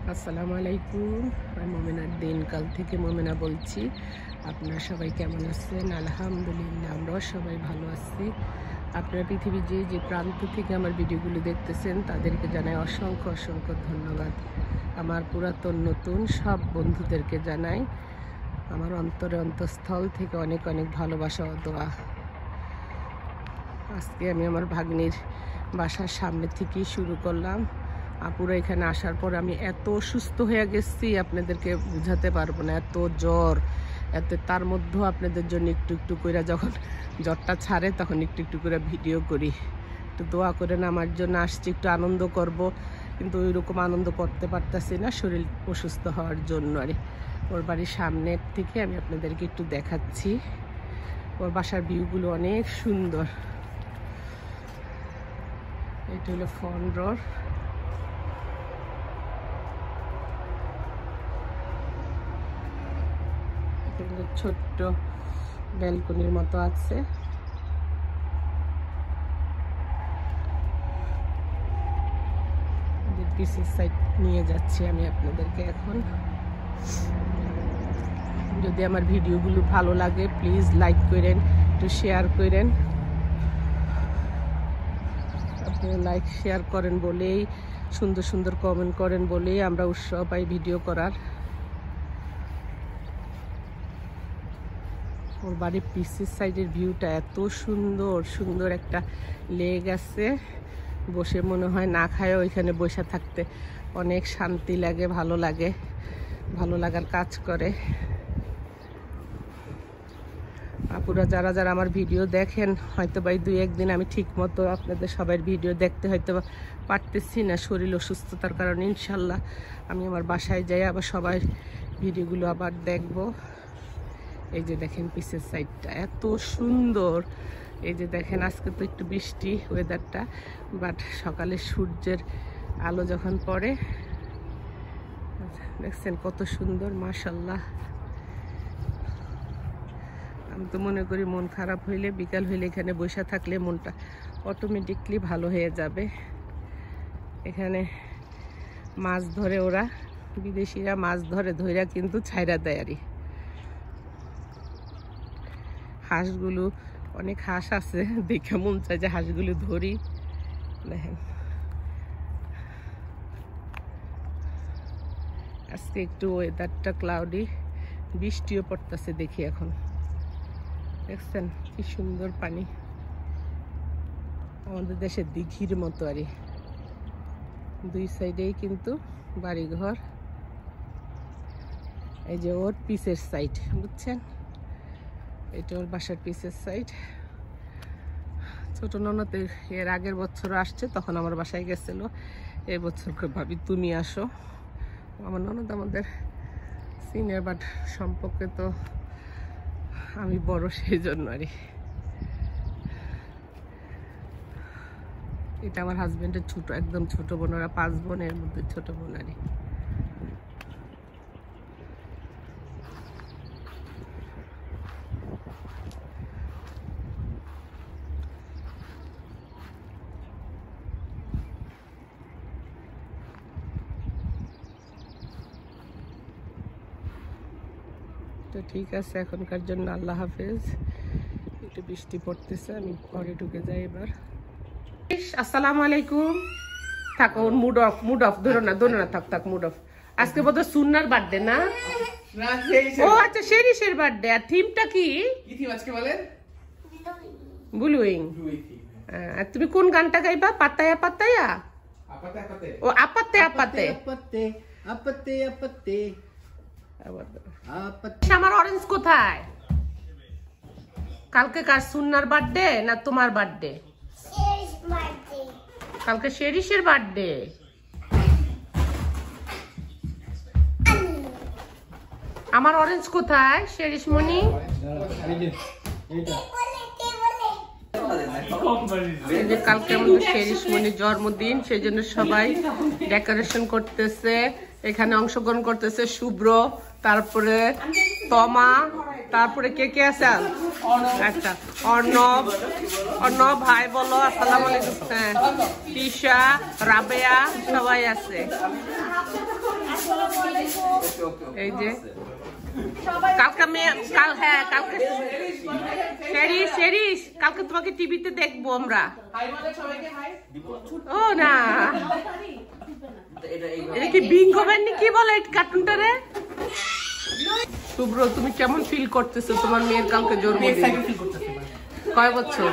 আসসালামু আলাইকুম। আমি মোমেনার দিনকাল থেকে মোমেনা বলছি। আপনারা সবাই কেমন আছেন? আলহামদুলিল্লাহ, আমরাও সবাই ভালো আছি। আপনারা পৃথিবীর যে প্রান্ত থেকে আমার ভিডিওগুলো দেখতেছেন তাদেরকে জানাই অসংখ্য অসংখ্য ধন্যবাদ। আমার পুরাতন নতুন সব বন্ধুদেরকে জানাই আমার অন্তঃস্থল থেকে অনেক অনেক ভালোবাসা ও দোয়া। আজকে আমি আমার ভাগ্নির বাসার সামনে থেকেই শুরু করলাম। আপুরা এখানে আসার পর আমি এত অসুস্থ হয়ে গেছি আপনাদেরকে বুঝাতে পারবো না, এত জ্বর, তার মধ্যেও আপনাদের জন্য একটু একটু করে যখন জ্বরটা ছাড়ে তখন একটু একটু করে ভিডিও করি। একটু দোয়া করেন আমার জন্য। আসছি একটু আনন্দ করব, কিন্তু ওই রকম আনন্দ করতে পারতেছি না শরীর অসুস্থ হওয়ার জন্য। আর ওর বাড়ির সামনের থেকে আমি আপনাদেরকে একটু দেখাচ্ছি। ওর বাসার ভিউগুলো অনেক সুন্দর। এটা হলো ফ্রন্ট ডোর। ছোট্ট ব্যালকনির মতো আছে। পিসের সাইড নিয়ে যাচ্ছি আমি আপনাদেরকে এখন। যদি আমার ভিডিওগুলো ভালো লাগে প্লিজ লাইক করেন, একটু শেয়ার করেন। আপনি লাইক শেয়ার করেন বলেই, সুন্দর সুন্দর কমেন্ট করেন বলেই আমরা উৎসাহ পাই ভিডিও করার। ওর বাড়ির পিসের সাইডের ভিউটা এত সুন্দর সুন্দর। একটা লেক আছে, বসে মনে হয় না খায় ওইখানে বসে থাকতে অনেক শান্তি লাগে, ভালো লাগে, ভালো লাগার কাজ করে। আপুরা যারা যারা আমার ভিডিও দেখেন, হয়তো বা দুই একদিন আমি ঠিক মতো আপনাদের সবার ভিডিও দেখতে হয়তো পারতেছি না শরীর অসুস্থতার কারণে। ইনশাল্লাহ আমি আমার বাসায় যাই আবার সবাই ভিডিওগুলো আবার দেখব। এই যে দেখেন পিসের সাইডটা এত সুন্দর। এই যে দেখেন আজকে তো একটু বৃষ্টি ওয়েদারটা, বাট সকালে সূর্যের আলো যখন পড়ে দেখছেন কত সুন্দর, মাশাল্লাহ। আমি তো মনে করি মন খারাপ হইলে বিকাল হইলে এখানে বসে থাকলে মনটা অটোমেটিকলি ভালো হয়ে যাবে। এখানে মাছ ধরে ওরা, বিদেশিরা মাছ ধরে ধইরা কিন্তু ছাইরা দেয়। আরই হাঁসগুলো, অনেক হাঁস আছে, দেখে মন চায় যে হাঁসগুলো ধরি। দেখেন আজকে একটু ওয়েদারটা ক্লাউডি, বৃষ্টিও পড়তেছে দেখি এখন। দেখছেন কি সুন্দর পানি, আমাদের দেশের দিঘির মতো। আরই দুই সাইডেই কিন্তু বাড়িঘর। এই যে ওর পিসের সাইড, বুঝছেন, এটা ওর বাসার পিসের সাইড। ছোট ননদ এর আগের বছর আসছে, তখন আমার বাসায় গেছিল। এই বছর ভাবি তুমি আসো। আমার ননদ আমাদের সিনিয়র, বাট সম্পর্কে তো আমি বড়, সেই জন্য। আরই এটা আমার হাজবেন্ডের ছোট, একদম ছোট বোন। ওরা 5 বোন, এর মধ্যে ছোট বোন। আরই তো ঠিক আছে, এখনকার জন্য আল্লাহ হাফেজ। একটু বৃষ্টি পড়তেছে, আমি ঘরে ঢুকে যাই এবার। আসসালামু আলাইকুম। থাক, ওর মুড অফ, ধরো না, থাক মুড অফ। আজকে বোধহয় সুন্নার বার্থডে না? ও আচ্ছা, শেরিশের বার্থডে। আর থিমটা কি? ব্লুইং। আর তুমি কোন গানটা গাইবা? Pattaya Pattaya? ও আপাতে আপাতে। আমার অরেঞ্জ কোথায়? কালকে কার সুন্নার বার্থডে না তোমার বার্থডে? কালকে শেরিশের বার্থডে। আমার অরেঞ্জ কোথায় শেরিশ মনি? কালকে আমাদের শেরিশ মনির জন্মদিন, সেই জন্য সবাই ডেকোরেশন করতেছে। এখানে অংশগ্রহণ করতেছে শুভ্র, তারপরে তমা, তারপরে কে কে আছে? আচ্ছা, অর্ণব ভাই বলো আসসালামু আলাইকুম। হ্যাঁ, তিশা, রাবেয়া সবাই আছে। এই যে কালকে কালকে শেরিশ কালকে তোমাকে টিভিতে দেখবো আমরা। ও না, এটা কি বিঙ্গো ব্যান্ডি কি বলে কার্টুনটা রে? শুভ্র, তুমি কেমন ফিল করতেছো তোমার মেয়ের কালকে জন্মদিন? কয় বছর?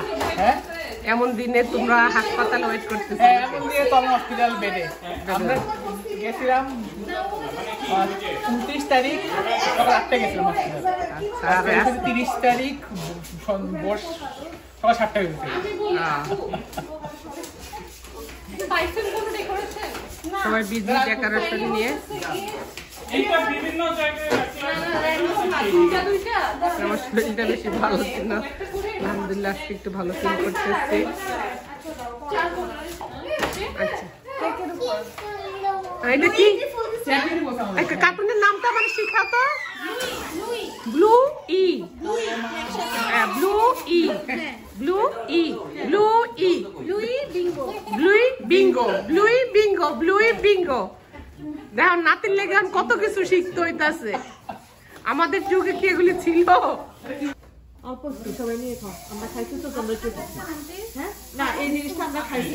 এমন দিনে তোমরা হাসপাতালে ওয়েট করতেছো? এমন দিনে তো আমি হসপিটাল বেডে। আমরা গেছিলাম 29 তারিখ সকাল 8টায় গেছিলাম হসপিটালে। আচ্ছা, 30 তারিখ সকাল 7টায় গেছি। সবাই বিজি ডেকোরেশন নিয়ে। আমার শরীরটা বেশি ভালো ছিল, আলহামদুলিল্লাহ আজকে একটু ভালো ফিল করতেছি। আচ্ছা, এটা কি কার্টুনের নামটা আমার শিখা তো? ব্লু ই, ব্লু ই, ব্লু ই, ব্লু ই, ব্লুই বিঙ্গো, ব্লুই বিঙ্গো, ব্লুই বিঙ্গো, ব্লুই বিঙ্গো। দেখো নাতির লেগে কত কিছু শিখতে হইতাছে। আমাদের যুগে কি এগুলি ছিল? অল্প একটু সবাই নিয়ে খাও, আমরা খাইছি তো তোমরা একটু হ্যাঁ না এই জিনিসটা আমরা খাইছি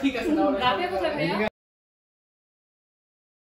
ঠিক আছে।